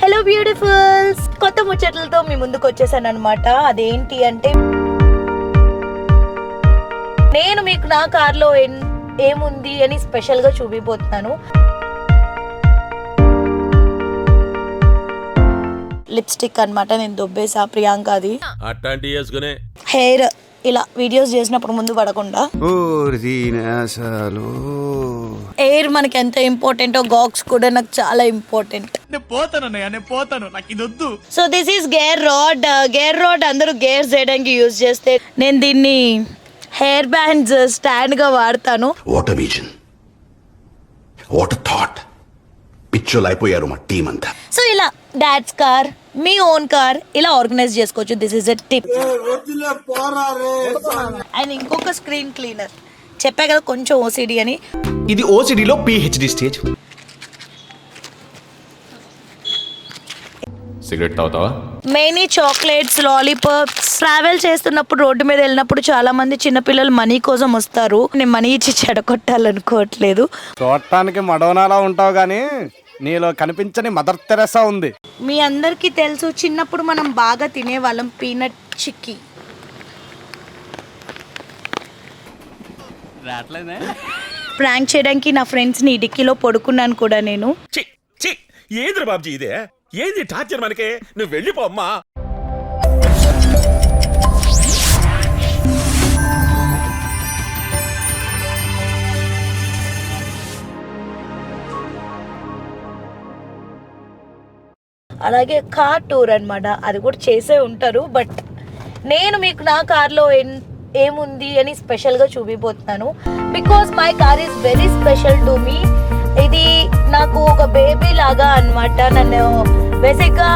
Hello beautifuls, కొత్త ముచ్చట్లతో మీ ముందుకు వచ్చేసాను అనమాట. అదేంటి అంటే నేను మీకు నా కార్లో ఏముంది అని స్పెషల్ గా చూపిపోతున్నాను. లిప్స్టిక్ అన్నమాట, నేను దొబ్బేసా ప్రియాంకది. హెయిర్ ఇలా వీడియోస్ చేసినప్పుడు ముందు పడకుండా ఎయిర్ మనకి ఎంత ఇంపార్టెంటో గాక్స్ కూడా నాకు చాలా important. So this is gear rod. Gear rod అందరూ గేర్ చేయడానికి యూజ్ చేస్తే నేను దీన్ని హెయిర్ బ్యాండ్స్ స్టాండ్ గా వాడతాను. What a vision, what a thought. పిచ్చోలు అయిపోయారు మా టీం అంతా. సో ఇలా డాడ్స్ కార్, మీ ఓన్ కార్ ఇలా ఆర్గనైజ్ చేసుకోవచ్చు. This is a tip. And ఇంకొక స్క్రీన్ క్లీనర్ చెప్పా కదా కొంచెం ఓసిడి అని. ఇది ఓసిడిలో పిహెచ్డి స్టేజ్. సిగరెట్ తాగుతావా? Many chocolates, lollipops. ట్రావెల్ చేస్తున్నప్పుడు రోడ్డు మీద వెళ్ళినప్పుడు చాలా మంది చిన్నపిల్లలు మనీ కోసం వస్తారు. నేను మనీ ఇచ్చి చెడగొట్టాలనుకోవట్లేదు. చూడటానికి మడోనాలా ఉంటావు గానీ నీలో కనిపించని మదర్ తెరెసా ఉంది. మీ అందరికీ తెలుసు, చిన్నప్పుడు మనం బాగా తినేవాళ్ళం పీనట్ చిక్కీ. ప్రాంక్ చేయడానికి నా ఫ్రెండ్స్ ని డిక్కీలో పడుకున్నాను కూడా నేను. ఏంద్ర బాబ్జీ ఇదే? ఏంది టార్చర్ మనకే? నువ్వు వెళ్ళిపో అమ్మా. అలాగే కార్ టూర్ అన్నమాట, అది కూడా చేసే ఉంటారు. బట్ నేను మీకు నా కార్లో ఏముంది అని స్పెషల్గా చూపిపోతున్నాను. Because my car is very special to me. ఇది నాకు ఒక బేబీ లాగా అన్నమాట. నన్ను బేసిక్గా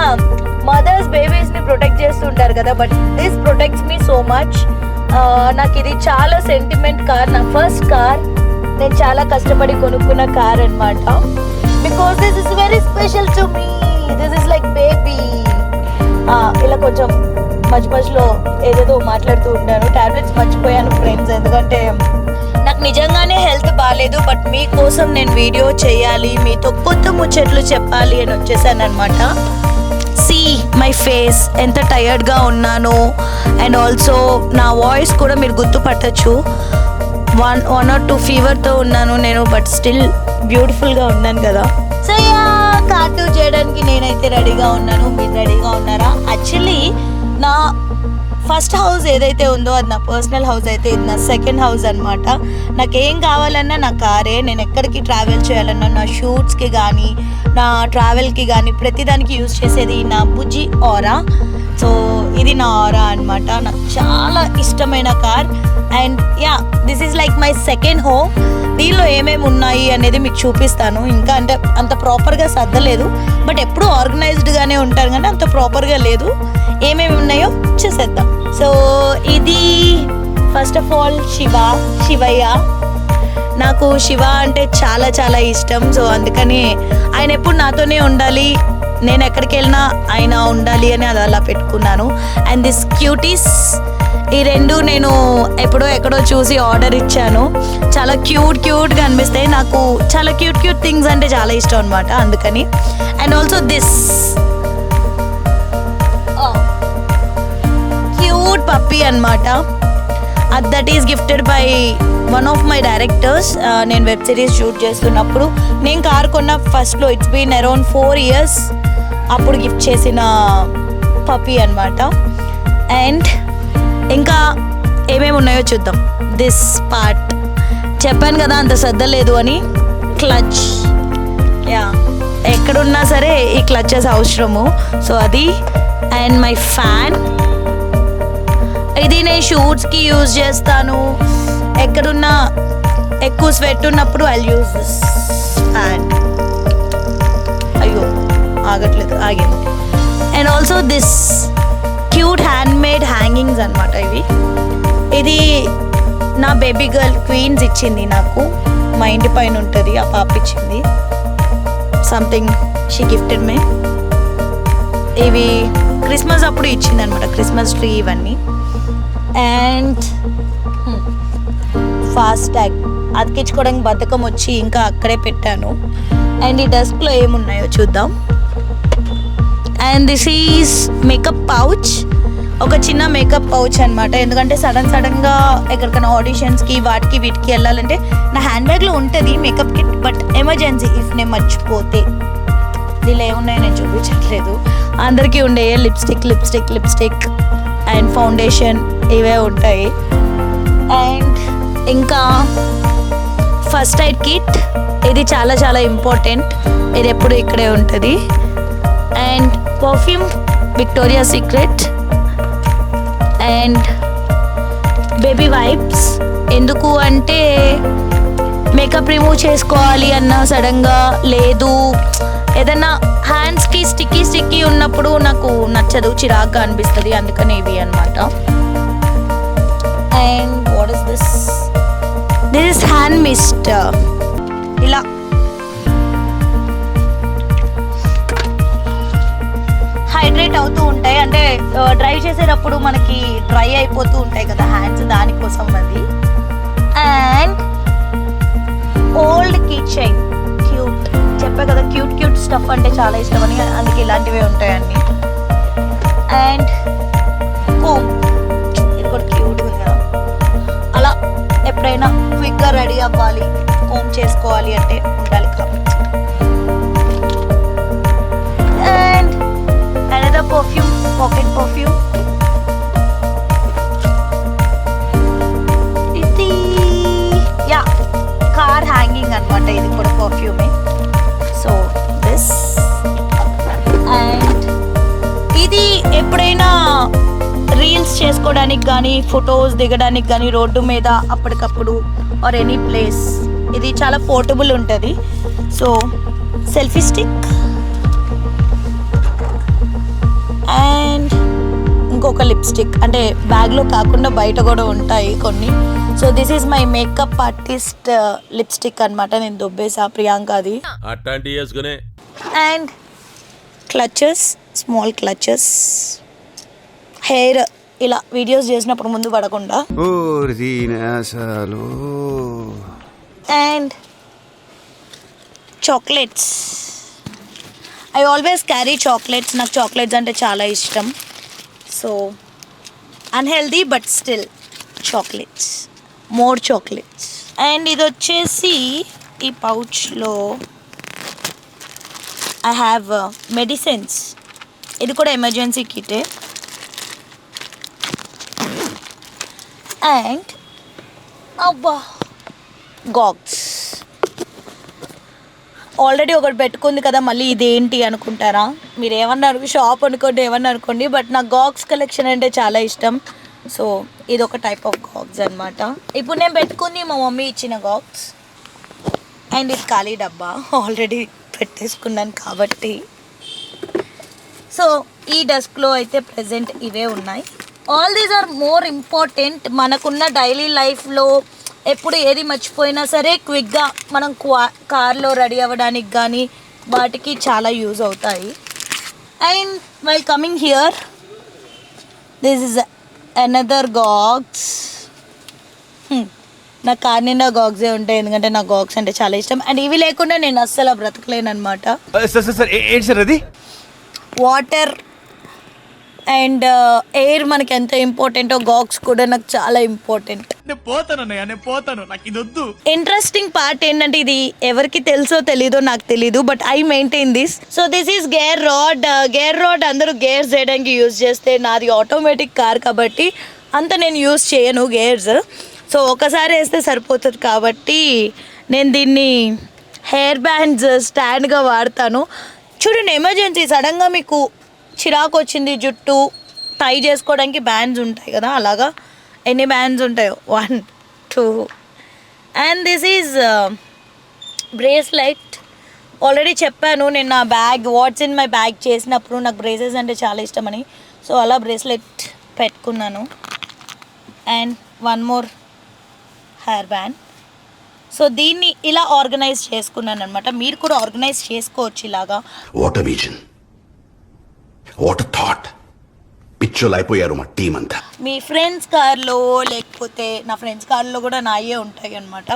మదర్స్ బేబీస్ని ప్రొటెక్ట్ చేస్తుంటారు కదా, but this protects me so much. నాకు ఇది చాలా సెంటిమెంట్ కార్, నా ఫస్ట్ కార్. నేను చాలా కష్టపడి కొనుక్కున్న కార్ అన్నమాట. Because this is very special to me. This is like baby. ఇలా కొంచెం మధ్యలో ఏదేదో మాట్లాడుతూ ఉంటాను. టాబ్లెట్స్ మర్చిపోయాను ఫ్రెండ్స్, ఎందుకంటే నాకు నిజంగానే హెల్త్ బాగాలేదు. బట్ మీకోసం నేను వీడియో చేయాలి, మీతో కొత్త ముచ్చట్లు చెప్పాలి అని వచ్చేసాను అనమాట. సీ మై ఫేస్, ఎంత టయర్డ్గా ఉన్నాను. అండ్ ఆల్సో నా వాయిస్ కూడా మీరు గుర్తుపట్టచ్చు. 1 or 2 ఫీవర్తో ఉన్నాను నేను, బట్ స్టిల్ బ్యూటిఫుల్గా ఉన్నాను కదా. సో కార్టూ చేయడానికి నేనైతే రెడీగా ఉన్నాను. మీరు రెడీగా ఉన్నారా? యాక్చువల్లీ నా ఫస్ట్ హౌస్ ఏదైతే ఉందో అది నా పర్సనల్ హౌస్ అయితే ఇది నా సెకండ్ హౌస్ అనమాట. నాకేం కావాలన్నా నా కారే. నేను ఎక్కడికి ట్రావెల్ చేయాలన్నా, నా షూట్స్కి కానీ నా ట్రావెల్కి కానీ ప్రతిదానికి యూజ్ చేసేది నా బుజ్జి ఆరా. సో ఇది నా ఆరా అనమాట. నాకు చాలా ఇష్టమైన car. And yeah, this is like my second home. దీనిలో ఏమేమి ఉన్నాయి అనేది మీకు చూపిస్తాను. ఇంకా అంటే అంత ప్రాపర్గా సర్దలేదు, బట్ ఎప్పుడూ ఆర్గనైజ్డ్గానే ఉంటారు కానీ అంత ప్రాపర్గా లేదు. ఏమేమి ఉన్నాయో చూసేద్దాం. సో ఇది ఫస్ట్ ఆఫ్ ఆల్ శివయ్య. నాకు శివ అంటే చాలా చాలా ఇష్టం. సో అందుకని ఆయన ఎప్పుడు నాతోనే ఉండాలి, నేను ఎక్కడికి వెళ్ళినా ఆయన ఉండాలి అని అది అలా పెట్టుకున్నాను. అండ్ దిస్ క్యూటీస్, ఈ రెండు నేను ఎక్కడో చూసి ఆర్డర్ ఇచ్చాను. చాలా క్యూట్గా అనిపిస్తాయి. నాకు చాలా క్యూట్ థింగ్స్ అంటే చాలా ఇష్టం అనమాట, అందుకని. And also this cute puppy అనమాట. That is gifted by one of my directors. నేను వెబ్ సిరీస్ షూట్ చేస్తున్నప్పుడు నేను కార్ కొన్న ఫస్ట్లో, ఇట్స్ బీన్ అరౌండ్ 4 years, అప్పుడు గిఫ్ట్ చేసిన పప్పీ అనమాట. అండ్ ఇంకా ఏమేమి ఉన్నాయో చూద్దాం. దిస్ పార్ట్ చెప్పాను కదా అంత సర్దలేదు అని. క్లచ్, యా, ఎక్కడున్నా సరే ఈ క్లచెస్ అవసరము. సో అది. అండ్ మై ఫ్యాన్, ఇది నేను షూట్స్కి యూజ్ చేస్తాను. ఎక్కడున్నా ఎక్కువ స్వెట్ ఉన్నప్పుడు ఐ యూజ్ దిస్ ఫ్యాన్. అయ్యో ఆగట్లేదు, ఆగింది. And also this cute handmade hangings అనమాట ఇవి. ఇది నా బేబీ గర్ల్ క్వీన్స్ ఇచ్చింది నాకు. మా ఇంటి పైన ఉంటుంది, ఆ పాప ఇచ్చింది. సంథింగ్ షీ గిఫ్టెడ్ మీ. ఇవి క్రిస్మస్ అప్పుడు ఇచ్చింది అనమాట, క్రిస్మస్ ట్రీ ఇవన్నీ. అండ్ ఫాస్ట్ ట్యాగ్ అతికించుకోవడానికి బద్ధకం వచ్చి ఇంకా అక్కడే పెట్టాను. అండ్ ఈ డెస్క్లో ఏమున్నాయో చూద్దాం. And this is makeup pouch, ఒక చిన్న మేకప్ పౌచ్ అనమాట. ఎందుకంటే సడన్గా ఎక్కడికైనా ఆడిషన్స్కి వాటికి వీటికి వెళ్ళాలంటే నా హ్యాండ్ బ్యాగ్లో ఉంటుంది makeup kit. But emergency if నేను మర్చిపోతే, దీనిలో ఏమున్నాయో నేను చూపించట్లేదు. అందరికీ ఉండే లిప్స్టిక్ అండ్ ఫౌండేషన్ ఇవే ఉంటాయి. అండ్ ఇంకా ఫస్ట్ ఎయిడ్ కిట్, ఇది చాలా చాలా ఇంపార్టెంట్, ఇది ఎప్పుడు ఇక్కడే ఉంటుంది. And perfume Victoria Secret. And baby wipes, ఎందుకు అంటే మేకప్ రిమూవ్ చేసుకోవాలి అన్న సడన్గా లేదు, ఏదైనా హ్యాండ్స్కి స్టిక్కీ ఉన్నప్పుడు నాకు నచ్చదు, చిరాగ్గా అనిపిస్తుంది, అందుకని ఇవి అనమాట. And what is this is hand mist. ఇలా హైడ్రేట్ అవుతూ ఉంటాయి, అంటే డ్రైవ్ చేసేటప్పుడు మనకి డ్రై అయిపోతూ ఉంటాయి కదా హ్యాండ్స్, దానికోసం అది. And old key chain, cute, చెప్పే కదా క్యూట్ స్టఫ్ అంటే చాలా ఇష్టం అని, అందుకే ఇలాంటివే ఉంటాయండి. అండ్ కోమ్, ఇది కూడా క్యూట్ ఉంది కదా, అలా ఎప్పుడైనా క్విక్గా రెడీ అవ్వాలి, కోమ్ చేసుకోవాలి అంటే ఉండాలి కాబట్టి. And another perfume, pocket perfume. ఇది యా కార్ హ్యాంగింగ్ అనమాట, ఇది కూడా పర్ఫ్యూమే. So this. అండ్ ఇది ఎప్పుడైనా రీల్స్ చేసుకోవడానికి కానీ ఫొటోస్ దిగడానికి కానీ రోడ్డు మీద అప్పటికప్పుడు ఆర్ ఎనీ ప్లేస్, ఇది చాలా పోర్టబుల్ ఉంటుంది. So selfie stick. అండ్ ఇంకొక లిప్స్టిక్, అంటే బ్యాగ్లో కాకుండా బయట కూడా ఉంటాయి కొన్ని. So this is my makeup artist lipstick అనమాట, నేను దుబ్బేసా ప్రియాంకది. అట్లాంటి వేసుకునే. And clutches, small clutches, hair ఇలా వీడియోస్ చేసినప్పుడు ముందు పడకుండా. And chocolates, I always carry chocolates, నాకు చాక్లెట్స్ అంటే చాలా ఇష్టం. So unhealthy but still chocolates, more chocolates. And ఇది వచ్చేసి ఈ పౌచ్లో ఐ హ్యావ్ మెడిసిన్స్, ఇది కూడా ఎమర్జెన్సీ కిటే. అండ్ అబ్బా గాగ్స్, ఆల్రెడీ ఒకటి పెట్టుకుంది కదా, మళ్ళీ ఇదేంటి అనుకుంటారా మీరు, ఏమన్నారు షాప్ అనుకోండి ఏమన్నా అనుకోండి, బట్ నాకు గాగ్స్ కలెక్షన్ అంటే చాలా ఇష్టం. సో ఇది ఒక టైప్ ఆఫ్ గాగ్స్ అనమాట. ఇప్పుడు నేను పెట్టుకుంది మా మమ్మీ ఇచ్చిన గాగ్స్. అండ్ ఇది ఖాళీ డబ్బా, ఆల్రెడీ పెట్టేసుకున్నాను కాబట్టి. సో ఈ డెస్క్లో అయితే ప్రజెంట్ ఇవే ఉన్నాయి. All these are more important, మనకున్న డైలీ లైఫ్లో ఎప్పుడు ఏది మర్చిపోయినా సరే క్విక్గా మనం కార్లో రెడీ అవ్వడానికి కానీ వాటికి చాలా యూజ్ అవుతాయి. And while coming here, this is another gogs. నా కార్ నిండా గాగ్సే ఉంటాయి, ఎందుకంటే నాకు గాగ్స్ అంటే చాలా ఇష్టం. అండ్ ఇవి లేకుండా నేను అస్సలు బ్రతకలేను అనమాట. ఏంటి సార్ అది? వాటర్ అండ్ ఎయిర్ మనకి ఎంత ఇంపార్టెంటో గాగ్స్ కూడా నాకు చాలా ఇంపార్టెంట్. ఇంట్రెస్టింగ్ పార్ట్ ఏంటంటే, ఇది ఎవరికి తెలుసో తెలీదో నాకు తెలీదు, but I maintain this. So this is gear rod. Gear rod అందరూ గేర్స్ చేయడానికి యూజ్ చేస్తే, నాది ఆటోమేటిక్ కార్ కాబట్టి అంత నేను యూజ్ చేయను గేర్స్. సో ఒకసారి వేస్తే సరిపోతుంది కాబట్టి నేను దీన్ని హెయిర్ బ్యాండ్స్ స్టాండ్గా వాడతాను. చూడండి, ఎమర్జెన్సీ సడన్గా మీకు చిరాకు వచ్చింది, జుట్టు టై చేసుకోవడానికి బ్యాండ్స్ ఉంటాయి కదా, అలాగా ఎన్ని బ్యాండ్స్ ఉంటాయో 1 2. And this is bracelet. Already చెప్పాను నేను నా bag what's in my bag చేసినప్పుడు నాకు బ్రేసెస్ అంటే చాలా ఇష్టమని. సో అలా బ్రేస్లెట్ పెట్టుకున్నాను. And 1 more hair band. So దీన్ని ఇలా ఆర్గనైజ్ చేసుకున్నాను అనమాట. మీరు కూడా ఆర్గనైజ్ చేసుకోవచ్చు ఇలాగా. What a vision, what a thought, పిచ్ పిచ్చోలు అయిపోయారు మా టీం అంతా. మీ ఫ్రెండ్స్ కార్లో, లేకపోతే నా ఫ్రెండ్స్ కార్లో కూడా నాయే ఉంటాయి అనమాట,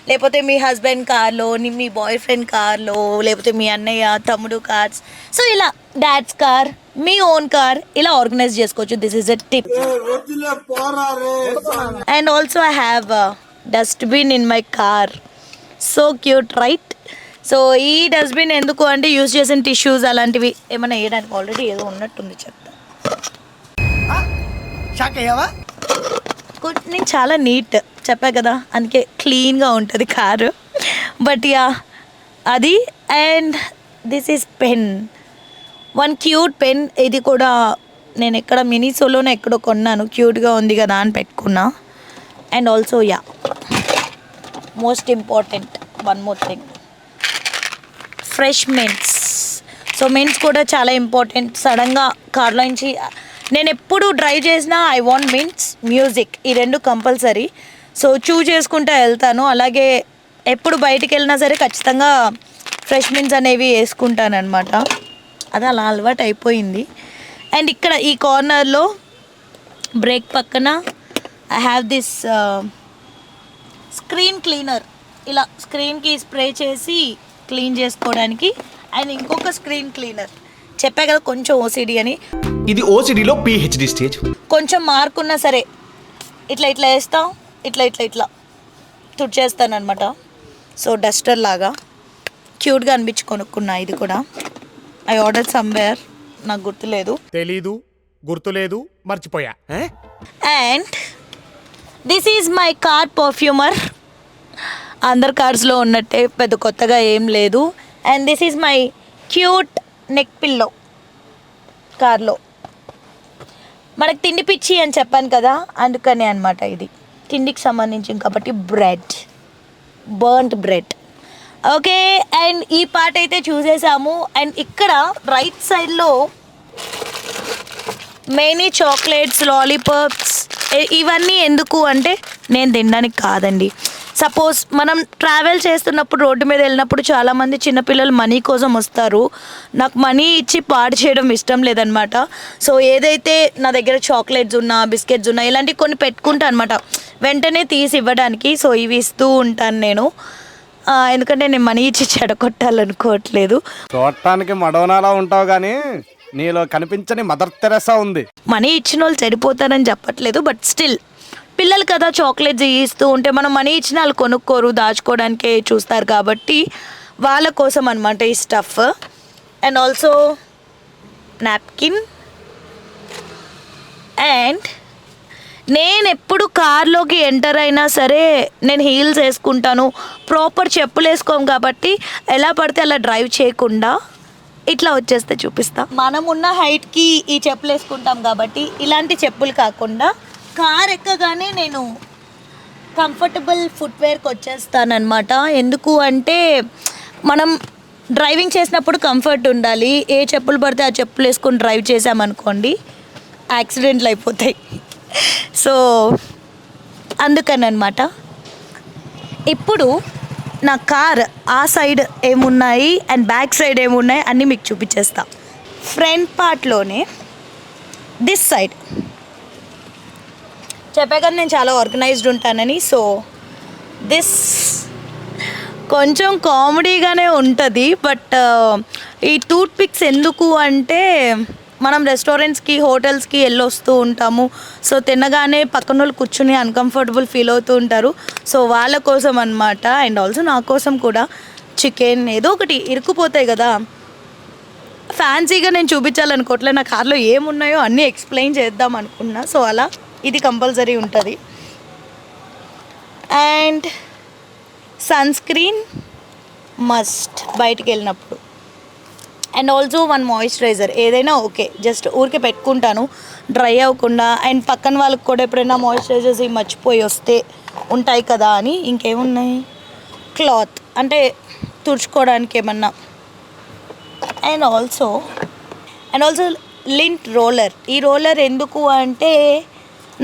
లేకపోతే మీ హస్బెండ్ కార్లో, మీ బాయ్ ఫ్రెండ్ కార్లో, లేకపోతే మీ అన్నయ్య తమ్ముడు కార్స్, సో ఇలా డాడ్స్ కార్, మీ ఓన్ కార్ ఇలా ఆర్గనైజ్ చేసుకోవచ్చు. This is a tip. And also I have dustbin in my car. So cute right? So ఈ డస్ట్బిన్ ఎందుకు అంటే యూజ్ చేసిన టిష్యూస్ అలాంటివి ఏమైనా వేయడానికి ఆల్రెడీ ఏదో ఉన్నట్టుంది చెప్తా. నేను చాలా నీట్ చెప్పా కదా, అందుకే క్లీన్గా ఉంటుంది కారు. బట్ యా అది. And this is pen, one cute pen. ఇది కూడా నేను ఎక్కడ మినీసోలోనే ఎక్కడో కొన్నాను, క్యూట్గా ఉంది కదా అని పెట్టుకున్నా. And also yeah most important one more thing, fresh mints. So mints కూడా చాలా ఇంపార్టెంట్. సడన్గా కార్లో నుంచి నేను ఎప్పుడు డ్రైవ్ చేసినా ఐ వాంట్ మింట్స్, మ్యూజిక్, ఈ రెండు కంపల్సరీ. సో చేసుకుంటూ వెళ్తాను. అలాగే ఎప్పుడు బయటికి వెళ్ళినా సరే ఖచ్చితంగా ఫ్రెష్ మింట్స్ అనేవి వేసుకుంటాను అనమాట. అది అలా అలవాటు అయిపోయింది. అండ్ ఇక్కడ ఈ కార్నర్లో బ్రేక్ పక్కన I have this screen cleaner. ఇలా స్క్రీన్కి స్ప్రే చేసి క్లీన్ చేసుకోవడానికి. అండ్ ఇంకొక స్క్రీన్ క్లీనర్, చెప్పా కదా కొంచెం ఓసిడి అని. ఇది ఓసిడిలో పిహెచ్డి స్టేజ్. కొంచెం మార్క్ ఉన్నా సరే ఇట్లా ఇట్లా వేస్తాం, ఇట్లా ఇట్లా ఇట్లా తుడిచేస్తాను అనమాట. సో డస్టర్ లాగా క్యూట్గా అనిపించి కొనుక్కున్నా. ఇది కూడా ఐ ఆర్డర్ సమ్వేర్, నాకు గుర్తులేదు, తెలీదు, గుర్తులేదు, మర్చిపోయా. And this is my car perfumer. అందర్ కార్స్లో ఉన్నట్టే, పెద్ద కొత్తగా ఏం లేదు. And this is my cute neck pillow. కార్లో మనకు తిండి పిచ్చి అని చెప్పాను కదా, అందుకనే అనమాట ఇది తిండికి సంబంధించింది కాబట్టి. Bread, burned bread. Okay, and ఈ పార్ట్ అయితే చూసేసాము. అండ్ ఇక్కడ రైట్ సైడ్లో మెనీ చాక్లెట్స్, లాలీపాప్స్. ఇవన్నీ ఎందుకు అంటే నేను తినడానికి కాదండి. సపోజ్ మనం ట్రావెల్ చేస్తున్నప్పుడు రోడ్డు మీద వెళ్ళినప్పుడు చాలామంది చిన్నపిల్లలు మనీ కోసం వస్తారు. నాకు మనీ ఇచ్చి పాడు చేయడం ఇష్టం లేదనమాట. సో ఏదైతే నా దగ్గర చాక్లెట్స్ ఉన్నా, బిస్కెట్స్ ఉన్నా, ఇలాంటివి కొన్ని పెట్టుకుంటాను అనమాట, వెంటనే తీసి ఇవ్వడానికి. సో ఇవి ఇస్తూ ఉంటాను నేను, ఎందుకంటే నేను మనీ ఇచ్చి చెడగొట్టాలనుకోవట్లేదు. చూడటానికి మడోనాలా ఉంటావు కానీ నీలో కనిపించని మదర్ తెరెసా ఉంది. మనీ ఇచ్చిన వాళ్ళు చెడిపోతారని చెప్పట్లేదు, బట్ స్టిల్ పిల్లలు కదా చాక్లెట్స్ ఇస్తూ ఉంటే మనం మనీ ఇచ్చిన వాళ్ళు కొనుక్కోరు, దాచుకోవడానికే చూస్తారు కాబట్టి వాళ్ళ కోసం అనమాట ఈ stuff. And also napkin. And నేను ఎప్పుడు కార్లోకి ఎంటర్ అయినా సరే నేను హీల్స్ వేసుకుంటాను, ప్రాపర్ చెప్పులు వేసుకోము కాబట్టి ఎలా పడితే అలా డ్రైవ్ చేయకుండా ఇట్లా వచ్చేస్తే చూపిస్తా. మనం ఉన్న హైట్కి ఈ చెప్పులు వేసుకుంటాం కాబట్టి ఇలాంటి చెప్పులు కాకుండా కార్ ఎక్కగానే నేను కంఫర్టబుల్ ఫుట్వేర్కి వచ్చేస్తానమాట. ఎందుకు అంటే మనం డ్రైవింగ్ చేసినప్పుడు కంఫర్ట్ ఉండాలి. ఏ చెప్పులు పడితే ఆ చెప్పులు వేసుకొని డ్రైవ్ చేసామనుకోండి యాక్సిడెంట్లు అయిపోతాయి. సో అందుకని అనమాట. ఇప్పుడు నా కార్ ఆ సైడ్ ఏమున్నాయి అండ్ బ్యాక్ సైడ్ ఏమున్నాయి అన్నీ మీకు చూపించేస్తా. ఫ్రంట్ పార్ట్లోనే దిస్ సైడ్ చెప్పా కదా నేను చాలా ఆర్గనైజ్డ్ ఉంటానని. సో దిస్ కొంచెం కామెడీగానే ఉంటుంది, బట్ ఈ టూత్ పిక్స్ ఎందుకు అంటే మనం రెస్టారెంట్స్కి, హోటల్స్కి వెళ్ళొస్తూ ఉంటాము. సో తినగానే పక్కన వాళ్ళు కూర్చుని అన్కంఫర్టబుల్ ఫీల్ అవుతూ ఉంటారు. సో వాళ్ళ కోసం అనమాట. అండ్ ఆల్సో నా కోసం కూడా చికెన్ ఏదో ఒకటి ఇరుక్కుపోతాయి కదా. ఫ్యాన్సీగా నేను చూపించాలనుకోవట్లే, నా కార్లో ఏమున్నాయో అన్నీ ఎక్స్ప్లెయిన్ చేద్దాం అనుకున్నా. సో అలా ఇది కంపల్సరీ ఉంటుంది. అండ్ సన్ స్క్రీన్ మస్ట్ బయటికి వెళ్ళినప్పుడు. అండ్ ఆల్సో వన్ మాయిశ్చరైజర్, ఏదైనా ఓకే జస్ట్ ఊరికే పెట్టుకుంటాను డ్రై అవ్వకుండా. అండ్ పక్కన వాళ్ళకి కూడా ఎప్పుడైనా మాయిశ్చరైజర్స్ మర్చిపోయి వస్తే ఉంటాయి కదా అని. ఇంకేమున్నాయి, క్లాత్ అంటే తుడుచుకోవడానికి ఏమన్నా. And also lint roller. ఈ రోలర్ ఎందుకు అంటే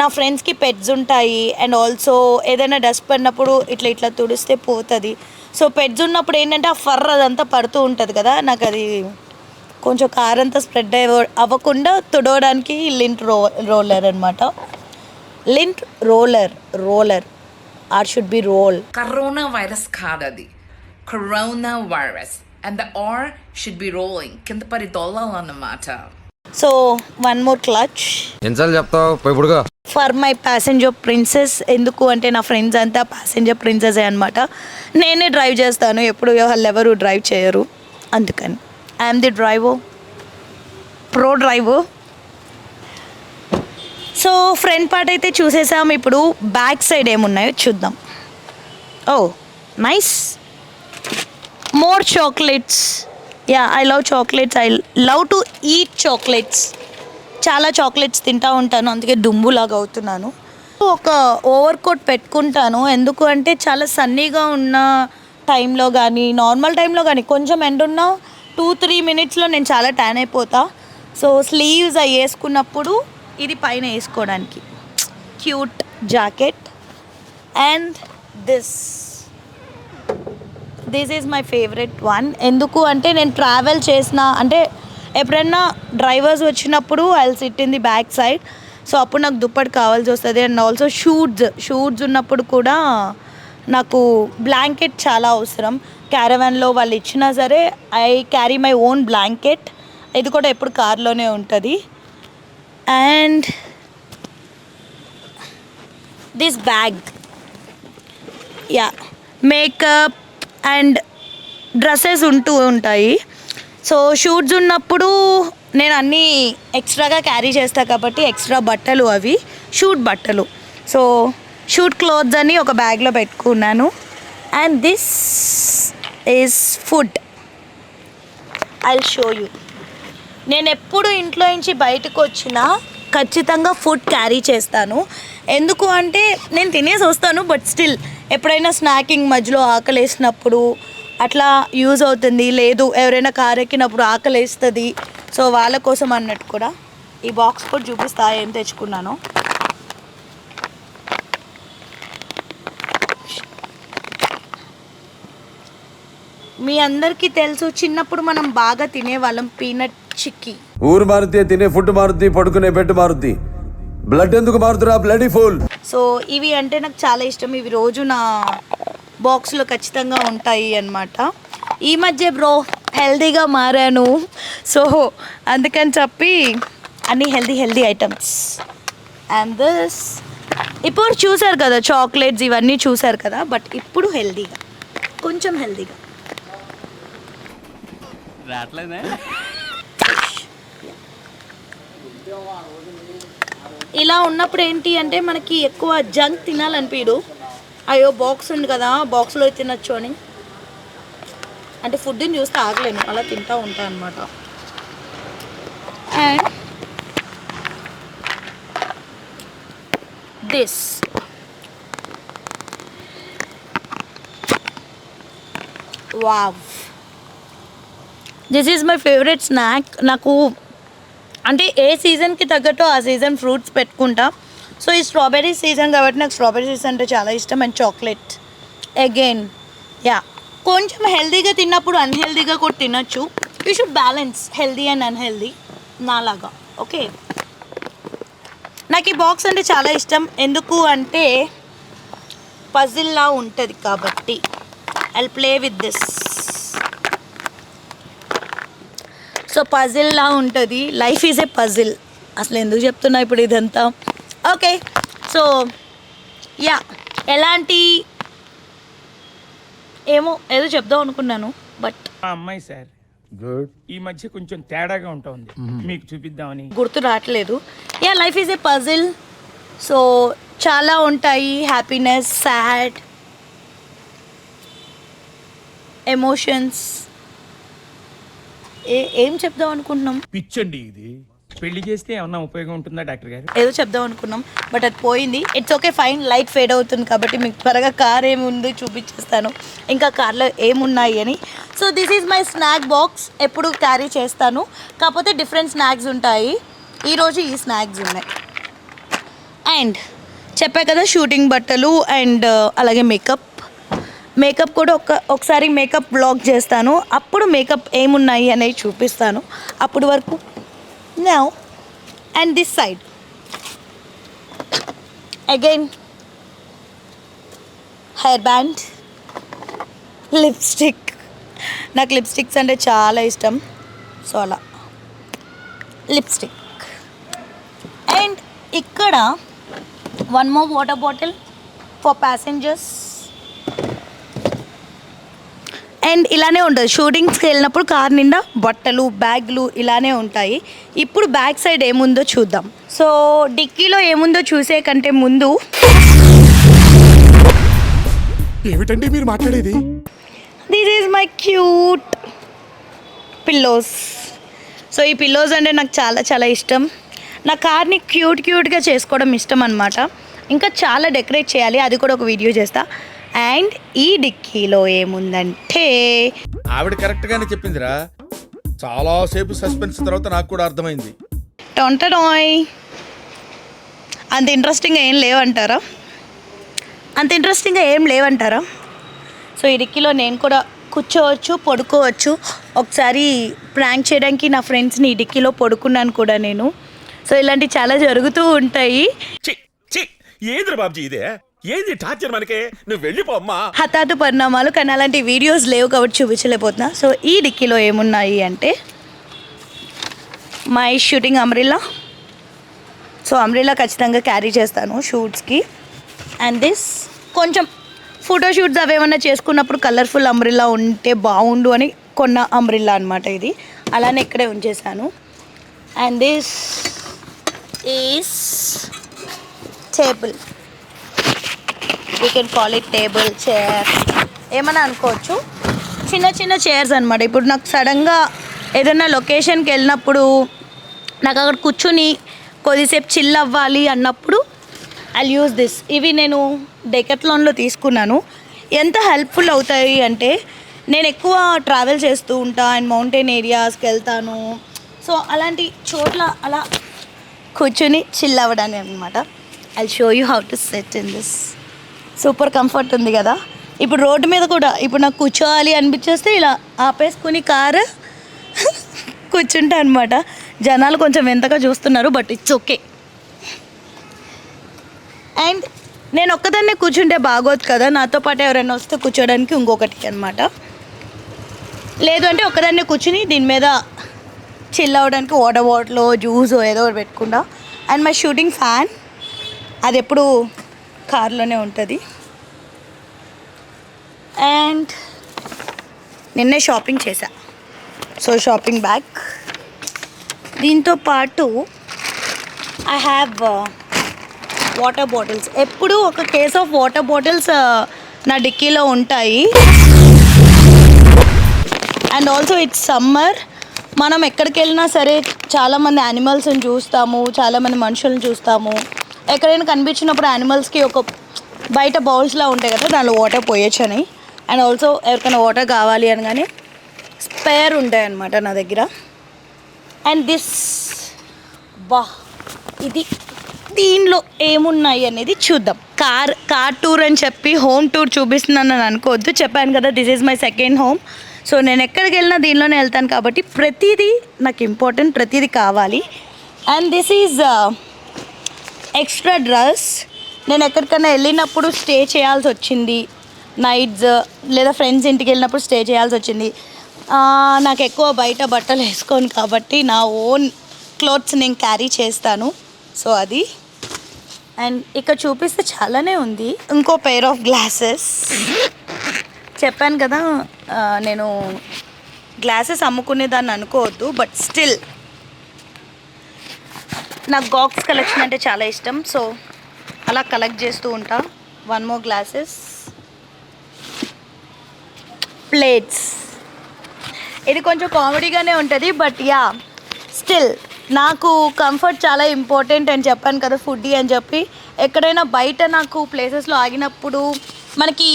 నా ఫ్రెండ్స్కి పెట్స్ ఉంటాయి. అండ్ ఆల్సో ఏదైనా డస్ట్ పడినప్పుడు ఇట్లా ఇట్లా తుడిస్తే పోతుంది. సో పెట్స్ ఉన్నప్పుడు ఏంటంటే ఆ ఫర్ అదంతా పడుతూ ఉంటుంది కదా, నాకు అది కొంచెం కార్ అంతా స్ప్రెడ్ అవ్వకుండా తుడవడానికి లింట్ రోలర్ అనమాట. Lint roller are should be roll. Coronavirus కాదది, coronavirus, and the R should be rolling. కింద పడి దొల్లాలన్నమాట. సో వన్ మోర్ క్లచ్ ఎన్నిసార్లు చెప్తావు ఇప్పుడుగా ఫర్ మై ప్యాసింజర్ ప్రిన్సెస్. ఎందుకు అంటే నా ఫ్రెండ్స్ అంతా ప్యాసింజర్ ప్రిన్సెస్ అనమాట. నేనే డ్రైవ్ చేస్తాను, ఎప్పుడు వాళ్ళు ఎవరు డ్రైవ్ చేయరు, అందుకని I'm the driver, pro driver. So front part అయితే చూసేసాం. ఇప్పుడు బ్యాక్ సైడ్ ఏమున్నాయో చూద్దాం. Oh nice, more chocolates. Yeah, I love chocolates, I love to eat chocolates. చాలా చాక్లెట్స్ తింటూ ఉంటాను, అందుకే దుమ్ములాగా అవుతున్నాను. ఒక ఓవర్ కోట్ పెట్టుకుంటాను, ఎందుకు అంటే చాలా సన్నీగా ఉన్న టైంలో కానీ నార్మల్ టైంలో కానీ కొంచెం ఎండ ఉన్న 2-3 మినిట్స్లో నేను చాలా ట్యాన్ అయిపోతా. సో స్లీవ్స్ అవి వేసుకున్నప్పుడు ఇది పైన వేసుకోవడానికి cute jacket. And this is my favourite one. ఎందుకు అంటే నేను ట్రావెల్ చేసిన అంటే ఎప్పుడైనా డ్రైవర్స్ వచ్చినప్పుడు I will SIT in the back side. So అప్పుడు నాకు దుప్పటి కావాల్సి వస్తుంది. అండ్ ఆల్సో షూట్స్ ఉన్నప్పుడు కూడా నాకు బ్లాంకెట్ చాలా అవసరం. క్యారవాన్లో వాళ్ళు ఇచ్చినా సరే I carry my own blanket. ఇది కూడా ఎప్పుడు కార్లోనే ఉంటుంది. And this bag, yeah, makeup and dresses ఉంటూ ఉంటాయి. సో షూట్స్ ఉన్నప్పుడు నేను అన్నీ ఎక్స్ట్రాగా క్యారీ చేస్తాను కాబట్టి ఎక్స్ట్రా బట్టలు, అవి షూట్ బట్టలు. సో షూట్ క్లోత్స్ అని ఒక బ్యాగ్లో పెట్టుకున్నాను. And this is food, I will show you. నేను ఎప్పుడు ఇంట్లో నుంచి బయటకు వచ్చినా ఖచ్చితంగా ఫుడ్ క్యారీ చేస్తాను. ఎందుకు అంటే నేను తినేసి వస్తాను, బట్ స్టిల్ ఎప్పుడైనా స్నాకింగ్ మధ్యలో ఆకలి వేసినప్పుడు అట్లా యూజ్ అవుతుంది. లేదు ఎవరైనా కారు ఎక్కినప్పుడు ఆకలి వేస్తుంది, సో వాళ్ళ కోసం అన్నట్టు కూడా. ఈ బాక్స్ కూడా చూపిస్తా ఏం తెచ్చుకున్నాను. మీ అందరికీ తెలుసు, చిన్నప్పుడు మనం బాగా తినేవాళ్ళం పీనట్ చిక్కీ. ఊరు మారుతి తినే ఫుడ్ మారుతి, పడుకునే బెడ్ మారుతి, బ్లడ్ ఎందుకు మారుతురా బ్లడీ ఫుల్. సో ఇవి అంటే నాకు చాలా ఇష్టం. ఇవి రోజు నా బాక్స్లో ఖచ్చితంగా ఉంటాయి అన్నమాట. ఈ మధ్య బ్రో హెల్తీగా మారాను, సో అందుకని చెప్పి అన్ని హెల్తీ ఐటమ్స్. అండ్ దిస్ ఇప్పుడు చూసారు కదా చాక్లెట్స్ ఇవన్నీ చూసారు కదా, బట్ ఇప్పుడు హెల్తీగా, కొంచెం హెల్తీగా. ఇలా ఉన్నప్పుడు ఏంటి అంటే మనకి ఎక్కువ జంక్ తినాలనిపించదు. అయ్యో బాక్స్ ఉంది కదా, బాక్స్లో తినచ్చు అని, అంటే ఫుడ్ని చూస్తే ఆగలేను, అలా తింటూ ఉంటాను అనమాట. And this wow, this is my favourite snack. నాకు అంటే ఏ సీజన్కి తగ్గట్టు ఆ సీజన్ ఫ్రూట్స్ పెట్టుకుంటా. సో ఈ స్ట్రాబెర్రీ సీజన్ కాబట్టి నాకు స్ట్రాబెర్రీస్ అంటే చాలా ఇష్టం. అండ్ చాక్లెట్ అగైన్, యా, కొంచెం హెల్తీగా తిన్నప్పుడు అన్హెల్తీగా కూడా తినచ్చు. You should balance healthy and unhealthy నాలాగా. ఓకే, నాకు ఈ బాక్స్ అంటే చాలా ఇష్టం. ఎందుకు అంటే పజిల్లా ఉంటుంది కాబట్టి. I'll play with this. So పజిల్లా ఉంటుంది, లైఫ్ ఈజ్ ఏ పజిల్. అసలు ఎందుకు చెప్తున్నా ఇప్పుడు ఇదంతా. ఓకే, సో యా, ఎలాంటి ఏదో చెప్దాం అనుకున్నాను, బట్ అమ్మాయి సార్ ఈ మధ్య కొంచెం తేడాగా ఉంటుంది, మీకు చూపిద్దామని గుర్తు రావట్లేదు. Yeah, life is a puzzle. So చాలా ఉంటాయి, హ్యాపీనెస్, సాడ్, ఎమోషన్స్. ఏం చెప్దాం అనుకుంటున్నాం? పిచ్చండి ఇది. పెళ్లి చేస్తే ఏమన్నా ఉపయోగం ఉంటుందా డాక్టర్ గారు? ఏదో చెప్దాం అనుకున్నాం, బట్ అది పోయింది. It's okay, fine. Light fade అవుతుంది కాబట్టి మీకు త్వరగా కార్ ఏముంది చూపించేస్తాను, ఇంకా కార్లో ఏమున్నాయి అని. So this is my snack box. ఎప్పుడు క్యారీ చేస్తాను, కాకపోతే డిఫరెంట్ స్నాక్స్ ఉంటాయి. ఈరోజు ఈ స్నాక్స్ ఉన్నాయి. అండ్ చెప్పా కదా షూటింగ్ బట్టలు అండ్ అలాగే మేకప్. మేకప్ కూడా ఒకసారి మేకప్ బ్లాగ్ చేస్తాను, అప్పుడు మేకప్ ఏమున్నాయి అనేవి చూపిస్తాను. అప్పుడు వరకు now and this side again hair band, lipstick. నాకు లిప్స్టిక్స్ అంటే చాలా ఇష్టం, సో అలా లిప్స్టిక్. అండ్ ఇక్కడ one more water bottle for passengers. And ఇలానే ఉంటుంది, షూటింగ్స్కి వెళ్ళినప్పుడు కార్ నిండా బట్టలు బ్యాగ్లు ఇలానే ఉంటాయి. ఇప్పుడు బ్యాక్ సైడ్ ఏముందో చూద్దాం. సో డిక్కీలో ఏముందో చూసే కంటే ముందు ఏమిటండి మీరు మాట్లాడేది? This is my cute pillows. So ఈ పిల్లోస్ అంటే నాకు చాలా చాలా ఇష్టం. నా కార్ని క్యూట్గా చేసుకోవడం ఇష్టం అనమాట. ఇంకా చాలా డెకరేట్ చేయాలి, అది కూడా ఒక వీడియో చేస్తా. అండ్ ఈ డిక్కీలో ఏముందంటే ఆవిడ కరెక్ట్ గానే చెప్పిందిరా. చాలా సేపు సస్పెన్స్ తర్వాత నాకు కూడా అర్థమైంది. టొంటడాయ్. అంత ఇంట్రెస్టింగ్గా ఏం లేవంటారా? సో ఈ డిక్కీలో నేను కూడా కూర్చోవచ్చు, పడుకోవచ్చు. ఒకసారి ప్రాంక్ చేయడానికి నా ఫ్రెండ్స్ని ఈ డిక్కీలో పడుకున్నాను కూడా నేను. సో ఇలాంటివి చాలా జరుగుతూ ఉంటాయి. ఏంద్ర బాబ్జీ ఇదే? ఏంది టార్చర్ మనకే? నువ్వు వెళ్ళిపో అమ్మా. హఠాత్తు పరిణామాలు, కానీ అలాంటి వీడియోస్ లేవు కాబట్టి చూపించలేకపోతున్నా. సో ఈ డిక్కీలో ఏమున్నాయి అంటే my shooting umbrella. So umbrella ఖచ్చితంగా క్యారీ చేస్తాను షూట్స్కి. అండ్ దిస్ కొంచెం ఫోటోషూట్స్ అవేమన్నా చేసుకున్నప్పుడు కలర్ఫుల్ అంబ్రెల్లా ఉంటే బాగుండు అని కొన్న అంబ్రెల్లా అనమాట ఇది. అలానే ఇక్కడే ఉంచేసాను. And this is table. You can call it table, chair ఏమన్నా అనుకోవచ్చు. చిన్న చిన్న చైర్స్ అనమాట. ఇప్పుడు నాకు సడన్గా ఏదైనా లొకేషన్కి వెళ్ళినప్పుడు నాకు అక్కడ కూర్చుని కొద్దిసేపు చిల్ అవ్వాలి అన్నప్పుడు ఐల్ యూజ్ దిస్. ఇవి నేను డెకత్లాన్లో తీసుకున్నాను. ఎంత హెల్ప్ఫుల్ అవుతాయి అంటే, నేను ఎక్కువ ట్రావెల్ చేస్తూ ఉంటా అండ్ మౌంటైన్ ఏరియాస్కి వెళ్తాను. సో అలాంటి చోట్ల అలా కూర్చుని చిల్ అవ్వడానికి అనమాట. I'll show you how to set in this. Super comfort ఉంది కదా. ఇప్పుడు రోడ్డు మీద కూడా ఇప్పుడు నాకు కూర్చోవాలి అనిపించేస్తే ఇలా ఆపేసుకుని కారు కూర్చుంటా అనమాట. జనాలు కొంచెం ఎంతగా చూస్తున్నారు, బట్ ఇట్స్ ఓకే. అండ్ నేను ఒక్కదాన్నే కూర్చుంటే బాగోదు కదా, నాతో పాటు ఎవరైనా వస్తే కూర్చోడానికి ఇంకొకటి అనమాట. లేదు అంటే ఒక్కదాన్నే కూర్చుని దీని మీద చిల్ అవ్వడానికి వాటర్ బాటిల్, జ్యూస్ ఏదో ఒకటి పెట్టుకుంటా. అండ్ మై షూటింగ్ ఫ్యాన్, అది ఎప్పుడు కార్లోనే ఉంటుంది. అండ్ నిన్నే షాపింగ్ చేశా, సో షాపింగ్ బ్యాగ్. దీంతో పాటు ఐ హ్యావ్ వాటర్ బాటిల్స్. ఎప్పుడు ఒక కేస్ ఆఫ్ వాటర్ బాటిల్స్ నా డిక్కీలో ఉంటాయి. And also it's summer. మనం ఎక్కడికి వెళ్ళినా సరే చాలామంది యానిమల్స్ని చూస్తాము, చాలామంది మనుషులను చూస్తాము. ఎక్కడైనా కనిపించినప్పుడు యానిమల్స్కి ఒక బయట బౌల్స్లా ఉంటాయి కదా, దానిలో వాటర్ పోయొచ్చని. అండ్ ఆల్సో ఎవరికైనా వాటర్ కావాలి అని కానీ స్పేర్ ఉంటాయి అన్నమాట నా దగ్గర. అండ్ దిస్ ఇది దీనిలో ఏమున్నాయి అనేది చూద్దాం. కార్ టూర్ అని చెప్పి హోమ్ టూర్ చూపిస్తున్నాను అని అనుకోవద్దు. చెప్పాను కదా, this is my second home. So నేను ఎక్కడికి వెళ్ళినా దీనిలోనే వెళ్తాను కాబట్టి ప్రతిదీ నాకు ఇంపార్టెంట్, ప్రతిదీ కావాలి. And this is extra dress. నేను ఎక్కడికైనా వెళ్ళినప్పుడు స్టే చేయాల్సి వచ్చింది, నైట్స్ లేదా ఫ్రెండ్స్ ఇంటికి వెళ్ళినప్పుడు స్టే చేయాల్సి వచ్చింది. నాకు ఎక్కువ బయట బట్టలు వేసుకోను కాబట్టి నా ఓన్ క్లోత్స్ నేను క్యారీ చేస్తాను. సో అది. అండ్ ఇక్కడ చూపిస్తే చాలానే ఉంది. ఇంకో పెయిర్ ఆఫ్ గ్లాసెస్. చెప్పాను కదా, నేను గ్లాసెస్ అమ్ముకునేదాన్ని అనుకోవద్దు, బట్ స్టిల్ నాకు గాక్స్ కలెక్షన్ అంటే చాలా ఇష్టం. సో అలా కలెక్ట్ చేస్తూ ఉంటా. One more glasses, plates. ఇది కొంచెం కామెడీగానే ఉంటుంది, బట్ యా స్టిల్ నాకు కంఫర్ట్ చాలా ఇంపార్టెంట్ అని చెప్పాను కదా, ఫుడ్డీ అని చెప్పి. ఎక్కడైనా బయట నాకు ప్లేసెస్లో ఆగినప్పుడు మనకి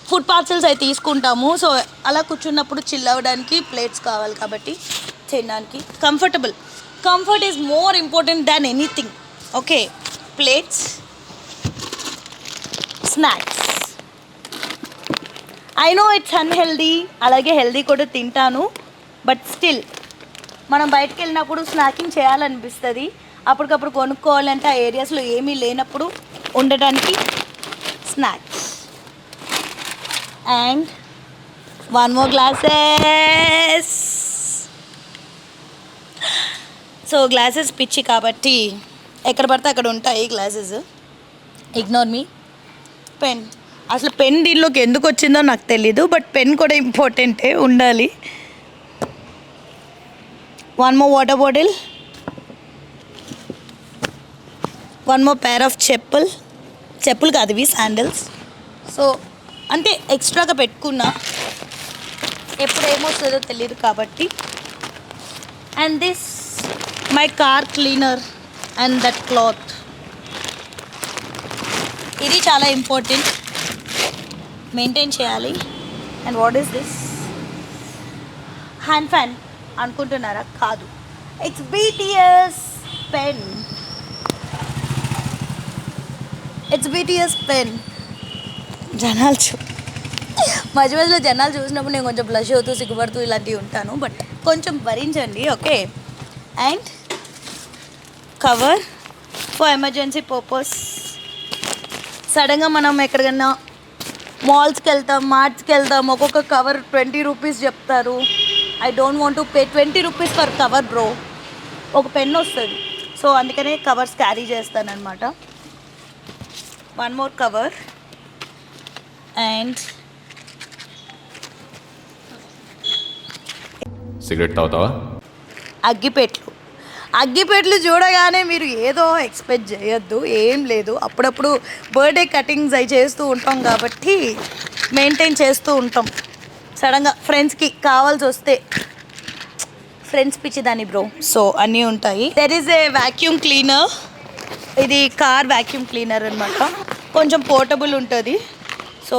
ఫుడ్ పార్సల్స్ అవి తీసుకుంటాము. సో అలా కూర్చున్నప్పుడు చిల్ అవ్వడానికి ప్లేట్స్ కావాలి కాబట్టి తినడానికి comfort is more important than anything. Okay, plates, snacks. I know it's unhealthy, అలాగే హెల్దీ కూడా తింటాను. బట్ స్టిల్ మనం బయటకు వెళ్ళినప్పుడు స్నాకింగ్ చేయాలనిపిస్తుంది. అప్పటికప్పుడు కొనుక్కోవాలంటే ఆ ఏరియాస్లో ఏమీ లేనప్పుడు ఉండటానికి snacks. And 1 more glasses. So glasses పిచ్చి కాబట్టి ఎక్కడ పడితే అక్కడ ఉంటాయి గ్లాసెస్. ఇగ్నోర్ మీ. పెన్, అసలు పెన్ దీనిలోకి ఎందుకు వచ్చిందో నాకు తెలీదు, బట్ పెన్ కూడా ఇంపార్టెంటే, ఉండాలి. 1 more water bottle. 1 more pair of చెప్పులు కాదు ఇవి, శాండిల్స్. సో అంటే ఎక్స్ట్రాగా పెట్టుకున్నా, ఎప్పుడు ఏమొస్తుందో తెలియదు కాబట్టి. And this my car cleaner and that cloth, ఇది చాలా ఇంపార్టెంట్, మెయింటైన్ చేయాలి. And what is this? Hand fan అనుకుంటున్నారా? కాదు, it's BTS pen. It's BTS pen. జనాలు మధ్య మధ్యలో జనాలు చూసినప్పుడు నేను కొంచెం బ్లష్ అవుతూ సిగ్గుపడుతూ ఇలాంటివి ఉంటాను, బట్ కొంచెం భరించండి, okay. And cover for emergency purpose. సడన్గా మనం ఎక్కడికైనా మాల్స్కి వెళ్తాం, మార్ట్స్కి వెళ్తాం, ఒక్కొక్క కవర్ 20 రూపీస్ చెప్తారు. I don't want to pay 20 rupees for cover bro. ఒక పెన్ వస్తుంది, సో అందుకనే కవర్స్ క్యారీ చేస్తానన్నమాట. 1 more కవర్. అండ్ సిగరెట్ తాగుతావా? అగ్గిపెట్లు చూడగానే మీరు ఏదో ఎక్స్పెక్ట్ చేయొద్దు, ఏం లేదు. అప్పుడప్పుడు బర్త్డే కటింగ్స్ అవి చేస్తూ ఉంటాం కాబట్టి మెయింటైన్ చేస్తూ ఉంటాం. సడన్గా ఫ్రెండ్స్కి కావాల్సి వస్తే, ఫ్రెండ్స్ పిచ్చిదాన్ని బ్రో, సో అన్నీ ఉంటాయి. There is a vacuum cleaner. ఇది కార్ వ్యాక్యూమ్ క్లీనర్ అనమాట, కొంచెం పోర్టబుల్ ఉంటుంది. So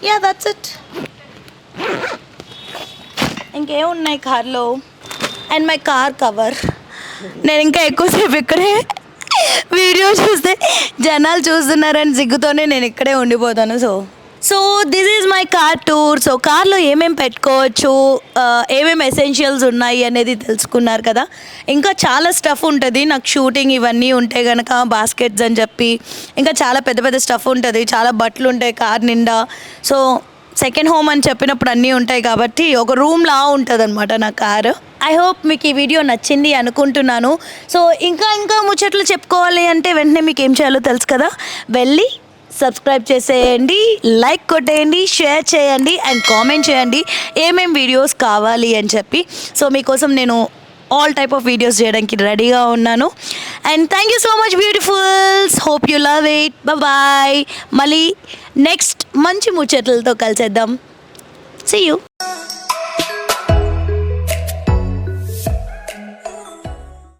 yeah, that's it. ఇంకేమున్నాయి కార్లో? And my car cover. నేను ఇంకా ఎక్కువసేపు ఇక్కడే వీడియో చూస్తే జనాలు చూస్తున్నారని సిగ్గుతోనే నేను ఇక్కడే ఉండిపోతాను. So this is my car tour. So కార్లో ఏమేమి పెట్టుకోవచ్చు, ఏమేమి ఎసెన్షియల్స్ ఉన్నాయి అనేది తెలుసుకున్నారు కదా. ఇంకా చాలా స్టఫ్ ఉంటుంది, నాకు షూటింగ్ ఇవన్నీ ఉంటే కనుక బాస్కెట్స్ అని చెప్పి ఇంకా చాలా పెద్ద పెద్ద స్టఫ్ ఉంటుంది, చాలా బట్టలు ఉంటాయి కార్ నిండా. సో సెకండ్ హోమ్ అని చెప్పినప్పుడు అన్నీ ఉంటాయి కాబట్టి ఒక రూమ్లా ఉంటుంది అనమాట నా కారు. ఐ హోప్ మీకు ఈ వీడియో నచ్చింది అనుకుంటున్నాను. సో ఇంకా ముచ్చట్లు చెప్పుకోవాలి అంటే వెంటనే మీకు ఏం చేయాలో తెలుసు కదా, వెళ్ళి సబ్స్క్రైబ్ చేసేయండి, లైక్ కొట్టేయండి, షేర్ చేయండి అండ్ కామెంట్ చేయండి ఏమేం వీడియోస్ కావాలి అని చెప్పి. సో మీకోసం నేను ఆల్ టైప్ ఆఫ్ వీడియోస్ చేయడానికి రెడీగా ఉన్నాను. And thank you so much beautifuls, hope you love it. Bye. మళ్ళీ నెక్స్ట్ మంచి ముచ్చట్లతో కలిసేద్దాం. See you.